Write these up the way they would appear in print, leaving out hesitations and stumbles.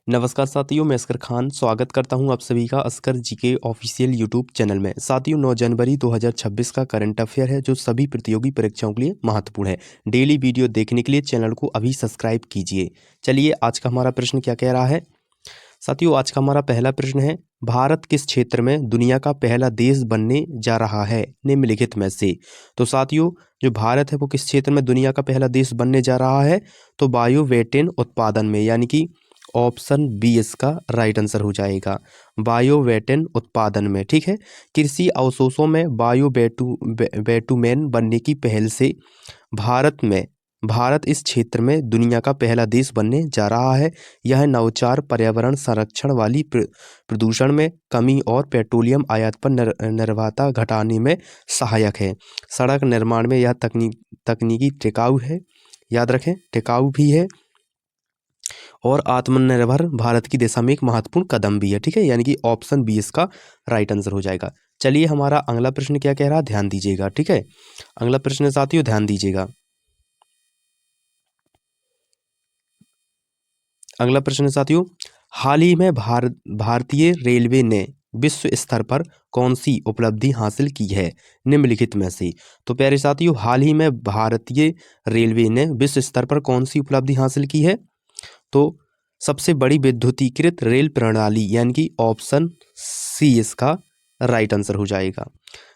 नमस्कार साथियों, मैं असगर खान स्वागत करता हूं आप सभी का असगर जी के ऑफिशियल यूट्यूब चैनल में। साथियों, 9 जनवरी 2026 का करंट अफेयर है जो सभी प्रतियोगी परीक्षाओं के लिए महत्वपूर्ण है। डेली वीडियो देखने के लिए चैनल को अभी सब्सक्राइब कीजिए। चलिए, आज का हमारा प्रश्न क्या कह रहा है। साथियों, आज का हमारा पहला प्रश्न है, भारत किस क्षेत्र में दुनिया का पहला देश बनने जा रहा है निम्नलिखित में से। तो साथियों, जो भारत है वो किस क्षेत्र में दुनिया का पहला देश बनने जा रहा है, तो बायोवेटेन उत्पादन में, यानी कि ऑप्शन बी इसका राइट आंसर हो जाएगा, बायोवेटेन उत्पादन में। ठीक है, कृषि अवशेषों में बायोबेटुमेन बनने की पहल से भारत इस क्षेत्र में दुनिया का पहला देश बनने जा रहा है। यह नवाचार पर्यावरण संरक्षण वाली प्रदूषण में कमी और पेट्रोलियम आयात पर निर्भरता घटाने में सहायक है। सड़क निर्माण में यह तकनीकी टिकाऊ है, याद रखें टिकाऊ भी है, और आत्मनिर्भर भारत की दिशा में एक महत्वपूर्ण कदम भी है। ठीक है, यानी कि ऑप्शन बी इसका राइट आंसर हो जाएगा। चलिए, हमारा अगला प्रश्न क्या कह रहा है, ध्यान दीजिएगा। ठीक है, अगला प्रश्न साथियों ध्यान दीजिएगा। अगला प्रश्न साथियों, हाल ही में भारतीय रेलवे ने विश्व स्तर पर कौन सी उपलब्धि हासिल की है निम्नलिखित में से। तो प्यारे साथियों, हाल ही में भारतीय रेलवे ने विश्व स्तर पर कौन सी उपलब्धि हासिल की है, तो सबसे बड़ी विद्युतीकृत रेल प्रणाली, यानी कि ऑप्शन सी इसका राइट आंसर हो जाएगा।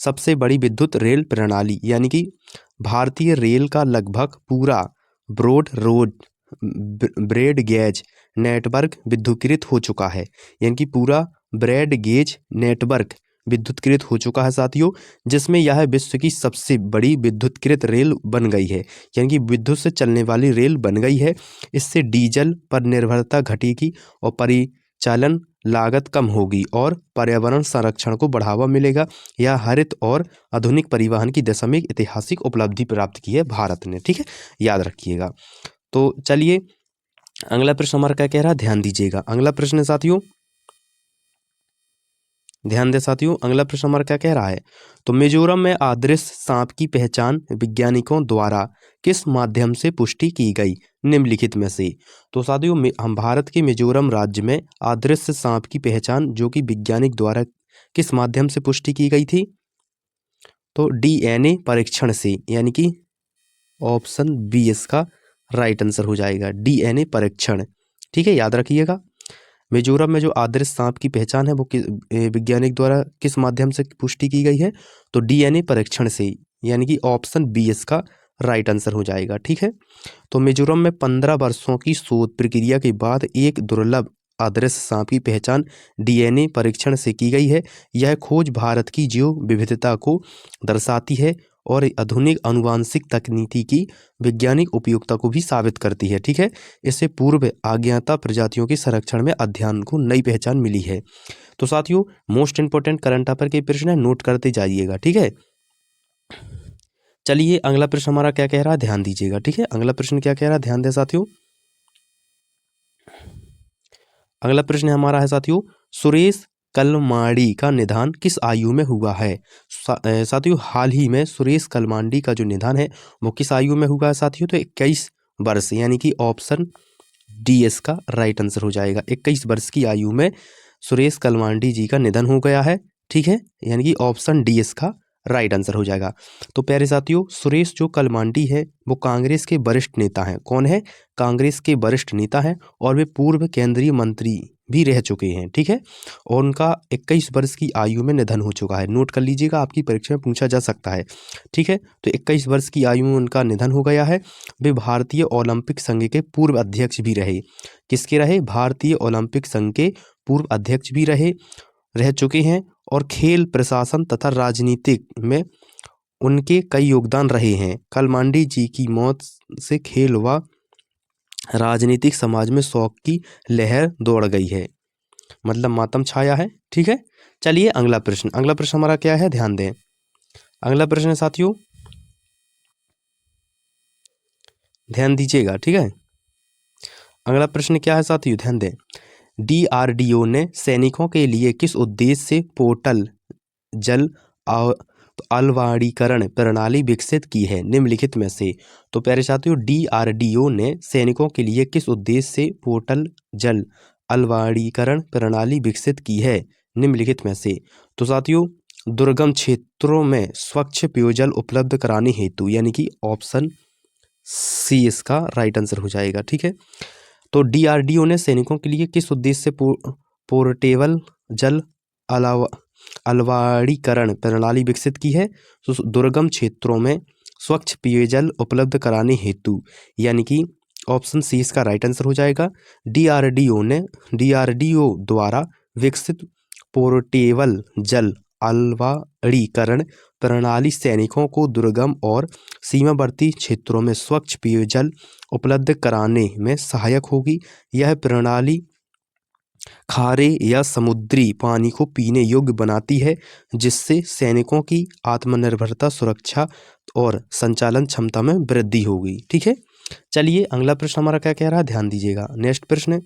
सबसे बड़ी विद्युत रेल प्रणाली, यानी कि भारतीय रेल का लगभग पूरा ब्रॉड गेज नेटवर्क विद्युतीकृत हो चुका है, यानी कि पूरा ब्रॉड गेज नेटवर्क विद्युतीकृत हो चुका है साथियों, जिसमें यह विश्व की सबसे बड़ी विद्युतीकृत रेल बन गई है, यानी कि विद्युत से चलने वाली रेल बन गई है। इससे डीजल पर निर्भरता घटेगी और परिचालन लागत कम होगी और पर्यावरण संरक्षण को बढ़ावा मिलेगा। यह हरित और आधुनिक परिवहन की दिशा में एक ऐतिहासिक उपलब्धि प्राप्त की है भारत ने। ठीक है, याद रखिएगा। तो चलिए, अगला प्रश्न हमारा क्या कह रहा है, ध्यान दीजिएगा। अगला प्रश्न साथियों ध्यान दे साथियों, अगला प्रश्न हमारा क्या कह रहा है, तो मिजोरम में अदृश्य सांप की पहचान वैज्ञानिकों द्वारा किस माध्यम से पुष्टि की गई निम्नलिखित में से। तो साथियों, हम भारत के मिजोरम राज्य में अदृश्य सांप की पहचान जो कि वैज्ञानिक द्वारा किस माध्यम से पुष्टि की गई थी, तो डीएनए परीक्षण से, यानी कि ऑप्शन बी इसका राइट आंसर हो जाएगा, डीएनए परीक्षण। ठीक है, याद रखिएगा। मिजोरम में जो आदर्श सांप की पहचान है वो वैज्ञानिक द्वारा किस माध्यम से पुष्टि की गई है, तो डीएनए परीक्षण से, यानी कि ऑप्शन बी इसका राइट आंसर हो जाएगा। ठीक है, तो मिजोरम में 15 वर्षों की शोध प्रक्रिया के बाद एक दुर्लभ आदर्श सांप की पहचान डीएनए परीक्षण से की गई है। यह खोज भारत की जैव विविधता को दर्शाती है और आधुनिक आनुवांशिक तकनीकी की वैज्ञानिक उपयोगिता को भी साबित करती है। ठीक है, इससे पूर्व अज्ञात प्रजातियों के संरक्षण में अध्ययन को नई पहचान मिली है। तो साथियों, मोस्ट इंपोर्टेंट करंट अफेयर के प्रश्न नोट करते जाइएगा। ठीक है, चलिए, अगला प्रश्न हमारा क्या कह रहा है, ध्यान दीजिएगा। ठीक है, अगला प्रश्न क्या कह रहा है, ध्यान दें साथियों। अगला प्रश्न हमारा है साथियों, सुरेश कलमाडी का निधन किस आयु में हुआ है। साथियों, हाल ही में सुरेश कलमाडी का जो निधन है वो किस आयु में हुआ है साथियों, तो 21 वर्ष, यानी कि ऑप्शन डी इसका राइट आंसर हो जाएगा। 21 वर्ष की आयु में सुरेश कलमाडी जी का निधन हो गया है। ठीक है, यानी कि ऑप्शन डी इसका राइट आंसर हो जाएगा। तो प्यारे साथियों, सुरेश जो कलमाडी है वो कांग्रेस के वरिष्ठ नेता हैं। कौन है, कांग्रेस के वरिष्ठ नेता हैं और वे पूर्व केंद्रीय मंत्री भी रह चुके हैं। ठीक है, और उनका 21 वर्ष की आयु में निधन हो चुका है। नोट कर लीजिएगा, आपकी परीक्षा में पूछा जा सकता है। ठीक है, तो 21 वर्ष की आयु में उनका निधन हो गया है। वे भारतीय ओलंपिक संघ के पूर्व अध्यक्ष भी रहे। किसके रहे, भारतीय ओलंपिक संघ के पूर्व अध्यक्ष भी रह चुके हैं और खेल प्रशासन तथा राजनीतिक में उनके कई योगदान रहे हैं। कलमाडी जी की मौत से खेल व राजनीतिक समाज में शोक की लहर दौड़ गई है, मतलब मातम छाया है। ठीक है, चलिए अगला प्रश्न हमारा क्या है, ध्यान दें। अगला प्रश्न साथियों ध्यान दीजिएगा। ठीक है, अगला प्रश्न क्या है साथियों, ध्यान दें। डीआरडीओ ने सैनिकों के लिए किस उद्देश्य से पोर्टल जल अलवाणीकरण प्रणाली विकसित की है निम्नलिखित में से। तो प्यारे साथियों, डीआरडीओ ने सैनिकों के लिए किस उद्देश्य से पोर्टल जल अलवाड़ीकरण प्रणाली विकसित की है निम्नलिखित में से? तो साथियों दुर्गम क्षेत्रों में स्वच्छ पेयजल उपलब्ध कराने हेतु, यानी कि ऑप्शन सी इसका राइट आंसर हो जाएगा। ठीक है, तो DRDO ने सैनिकों के लिए किस उद्देश्य से पोर्टेबल जल अलवाड़ीकरण प्रणाली विकसित की है? तो दुर्गम क्षेत्रों में स्वच्छ पेयजल उपलब्ध कराने हेतु, यानी कि ऑप्शन सी इसका राइट आंसर हो जाएगा। DRDO द्वारा विकसित पोर्टेबल जल अलवाड़ीकरण प्रणाली सैनिकों को दुर्गम और सीमावर्ती क्षेत्रों में स्वच्छ पेयजल उपलब्ध कराने में सहायक होगी। यह प्रणाली खारे या समुद्री पानी को पीने योग्य बनाती है, जिससे सैनिकों की आत्मनिर्भरता, सुरक्षा और संचालन क्षमता में वृद्धि होगी। ठीक है, चलिए अगला प्रश्न हमारा क्या कह रहा है, ध्यान दीजिएगा। नेक्स्ट प्रश्न,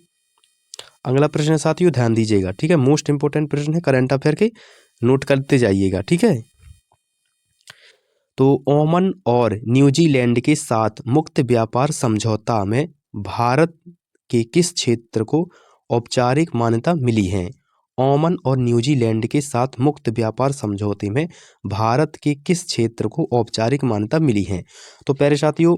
अगला प्रश्न साथियों ध्यान दीजिएगा। ठीक है, मोस्ट इंपोर्टेंट प्रश्न है, करंट अफेयर के, नोट करते जाइएगा। ठीक है, तो ओमान और न्यूजीलैंड के साथ मुक्त व्यापार समझौता में भारत के किस क्षेत्र को औपचारिक मान्यता मिली है? ओमान और न्यूजीलैंड के साथ मुक्त व्यापार समझौते में भारत के किस क्षेत्र को औपचारिक मान्यता मिली है? तो प्यारे साथियों,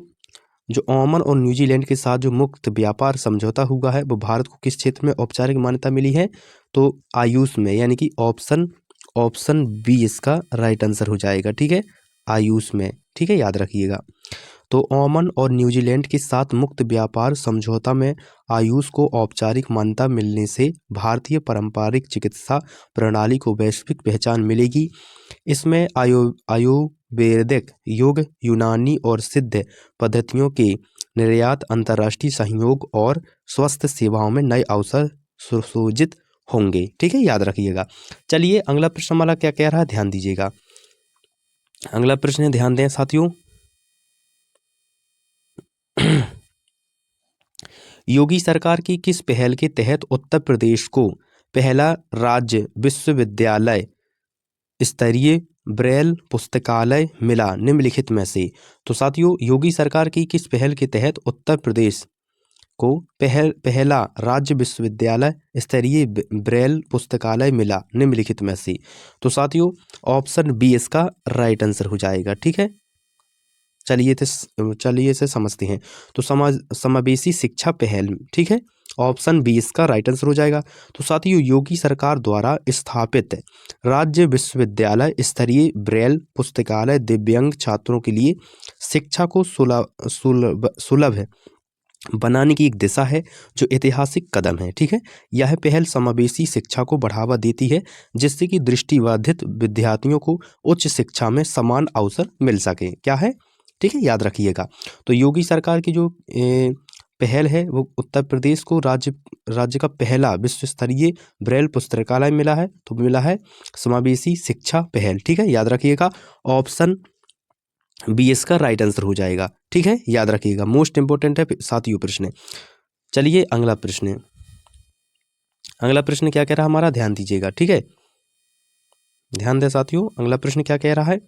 जो ओमान और न्यूजीलैंड के साथ जो मुक्त व्यापार समझौता हुआ है वो भारत को किस क्षेत्र में औपचारिक मान्यता मिली है? तो आयुष में, यानी कि ऑप्शन बी इसका राइट आंसर हो जाएगा। ठीक है, आयुष में। ठीक है, याद रखिएगा। तो ओमान और न्यूजीलैंड के साथ मुक्त व्यापार समझौता में आयुष को औपचारिक मान्यता मिलने से भारतीय पारंपरिक चिकित्सा प्रणाली को वैश्विक पहचान मिलेगी। इसमें आयुर्वेदिक, योग, यूनानी और सिद्ध पद्धतियों के निर्यात, अंतर्राष्ट्रीय सहयोग और स्वास्थ्य सेवाओं में नए अवसर सुजित होंगे। ठीक है, याद रखिएगा। चलिए अगला प्रश्न हमारा क्या कह रहा है, ध्यान दीजिएगा। अगला प्रश्न ध्यान दें साथियों, योगी सरकार की किस पहल के तहत उत्तर प्रदेश को पहला राज्य विश्वविद्यालय स्तरीय ब्रेल पुस्तकालय मिला निम्नलिखित में से? तो साथियों योगी सरकार की किस पहल के तहत उत्तर प्रदेश को पहला राज्य विश्वविद्यालय स्तरीय ब्रेल पुस्तकालय मिला निम्नलिखित में से? तो साथियों ऑप्शन बी इसका राइट आंसर हो जाएगा। ठीक है, चलिए इसे समझते हैं। तो समावेशी शिक्षा पहल, ठीक है, ऑप्शन बी इसका राइट आंसर हो जाएगा। तो साथियों योगी सरकार द्वारा स्थापित राज्य विश्वविद्यालय स्तरीय ब्रेल पुस्तकालय दिव्यांग छात्रों के लिए शिक्षा को सुलभ बनाने की एक दिशा है, जो ऐतिहासिक कदम है। ठीक है, यह पहल समावेशी शिक्षा को बढ़ावा देती है, जिससे कि दृष्टिबाधित विद्यार्थियों को उच्च शिक्षा में समान अवसर मिल सके। क्या है, ठीक है, याद रखिएगा। तो योगी सरकार की जो पहल है वो उत्तर प्रदेश को राज्य का पहला विश्व स्तरीय ब्रेल पुस्तकालय मिला है, तो मिला है समावेशी शिक्षा पहल। ठीक है, याद रखिएगा, ऑप्शन बी इसका राइट आंसर हो जाएगा। ठीक है, याद रखिएगा, मोस्ट इंपोर्टेंट है साथियों प्रश्न। चलिए अगला प्रश्न, अगला प्रश्न क्या कह रहा है हमारा, ध्यान दीजिएगा। ठीक है, ध्यान दें साथियों, अगला प्रश्न क्या कह रहा है।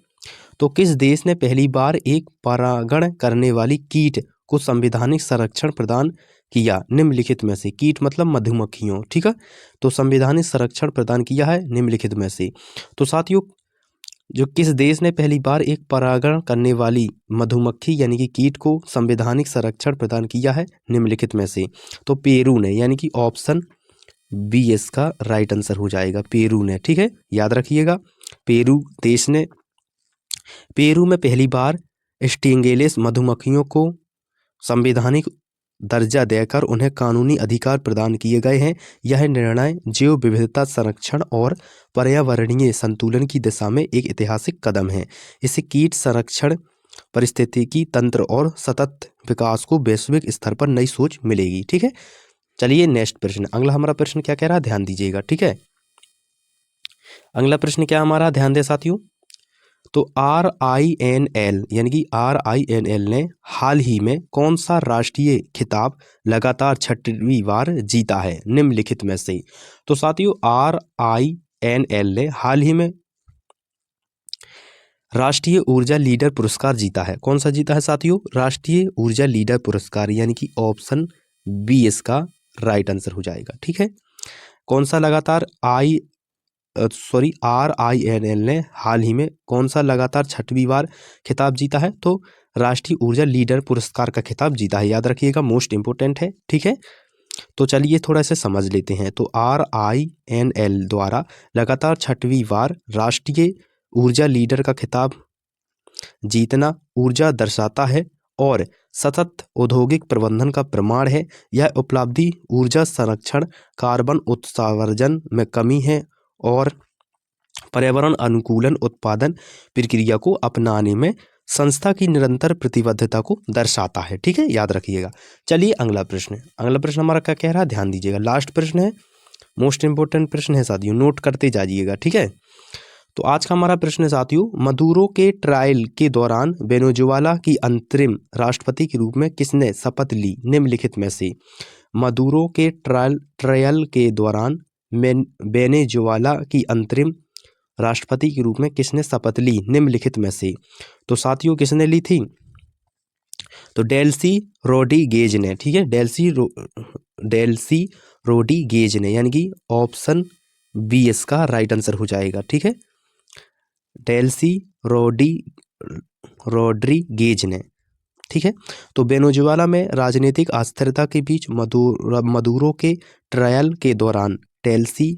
तो किस देश ने पहली बार एक परागण करने वाली कीट को संवैधानिक संरक्षण प्रदान किया निम्नलिखित में से? कीट मतलब मधुमक्खियों। ठीक है, तो संवैधानिक संरक्षण प्रदान किया है निम्नलिखित में से। तो साथियों जो किस देश ने पहली बार एक परागण करने वाली मधुमक्खी यानी कि कीट को संवैधानिक संरक्षण प्रदान किया है निम्नलिखित में से? तो पेरू ने, यानी कि ऑप्शन बी इसका राइट आंसर हो जाएगा, पेरू ने। ठीक है, याद रखिएगा, पेरू देश ने, पेरू में पहली बार स्टिंगेलेस मधुमक्खियों को संवैधानिक दर्जा देकर उन्हें कानूनी अधिकार प्रदान किए गए हैं। यह निर्णय जैव विविधता संरक्षण और पर्यावरणीय संतुलन की दिशा में एक ऐतिहासिक कदम है। इससे कीट संरक्षण, पारिस्थितिकी तंत्र और सतत विकास को वैश्विक स्तर पर नई सोच मिलेगी। ठीक है, चलिए नेक्स्ट प्रश्न, अगला हमारा प्रश्न क्या कह रहा है, ध्यान दीजिएगा। ठीक है, अगला प्रश्न क्या हमारा, ध्यान दे साथियों। तो RINL यानी कि RINL ने हाल ही में कौन सा राष्ट्रीय खिताब लगातार 6वीं बार जीता है निम्नलिखित में से? तो साथियों RINL ने हाल ही में राष्ट्रीय ऊर्जा लीडर पुरस्कार जीता है। कौन सा जीता है साथियों? राष्ट्रीय ऊर्जा लीडर पुरस्कार, यानी कि ऑप्शन बी इसका राइट आंसर हो जाएगा। ठीक है, कौन सा लगातार RINL ने हाल ही में कौन सा लगातार 6वीं बार खिताब जीता है? तो राष्ट्रीय ऊर्जा लीडर पुरस्कार का खिताब जीता है, याद रखिएगा, मोस्ट इंपोर्टेंट है। ठीक है, तो चलिए थोड़ा से समझ लेते हैं। तो RINL द्वारा लगातार 6वीं बार राष्ट्रीय ऊर्जा लीडर का खिताब जीतना ऊर्जा दर्शाता है और सतत औद्योगिक प्रबंधन का प्रमाण है। यह उपलब्धि ऊर्जा संरक्षण, कार्बन उत्सर्जन में कमी है और पर्यावरण अनुकूलन उत्पादन प्रक्रिया को अपनाने में संस्था की निरंतर प्रतिबद्धता को दर्शाता है। ठीक है, याद रखिएगा। चलिए अगला प्रश्न हमारा क्या कह रहा है, ध्यान दीजिएगा। लास्ट प्रश्न है, मोस्ट इंपोर्टेंट प्रश्न है साथियों, नोट करते जाइएगा। ठीक है, तो आज का हमारा प्रश्न है साथियों, मदुरो के ट्रायल के दौरान वेनेजुएला की अंतरिम राष्ट्रपति के रूप में किसने शपथ ली? निम्नलिखित में से मदुरो के ट्रायल के दौरान वेनेजुएला की अंतरिम राष्ट्रपति के रूप में किसने शपथ ली? निम्नलिखित में से। तो साथियों किसने ली थी? तो डेल्सी रोड्रिगेज ने। ठीक है, डेल्सी रोड्रिगेज ने, यानी कि ऑप्शन बी इसका राइट आंसर हो जाएगा। ठीक है, डेल्सी रोड्रिगेज ने। ठीक है, तो वेनेजुएला में राजनीतिक अस्थिरता के बीच मदुरो के ट्रायल के दौरान डेल्सी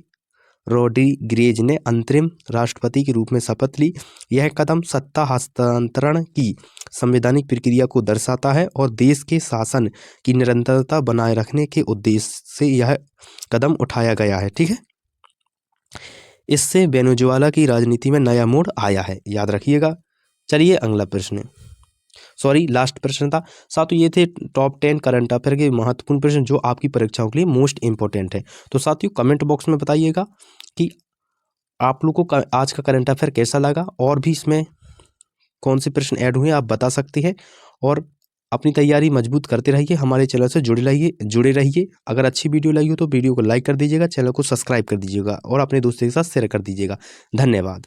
रोड्रिगेज ने अंतरिम राष्ट्रपति के रूप में शपथ ली। यह कदम सत्ता हस्तांतरण की संवैधानिक प्रक्रिया को दर्शाता है और देश के शासन की निरंतरता बनाए रखने के उद्देश्य से यह कदम उठाया गया है। ठीक है, इससे वेनेजुएला की राजनीति में नया मोड़ आया है, याद रखिएगा। चलिए अगला प्रश्न, लास्ट प्रश्न था साथियों। ये थे टॉप 10 करंट अफेयर के महत्वपूर्ण प्रश्न जो आपकी परीक्षाओं के लिए मोस्ट इंपॉर्टेंट है। तो साथियों कमेंट बॉक्स में बताइएगा कि आप लोगों को आज का करंट अफेयर कैसा लगा और भी इसमें कौन से प्रश्न ऐड हुए आप बता सकते हैं। और अपनी तैयारी मजबूत करते रहिए, हमारे चैनल से जुड़े रहिए। अगर अच्छी वीडियो लगी हो तो वीडियो को लाइक कर दीजिएगा, चैनल को सब्सक्राइब कर दीजिएगा और अपने दोस्तों के साथ शेयर कर दीजिएगा। धन्यवाद।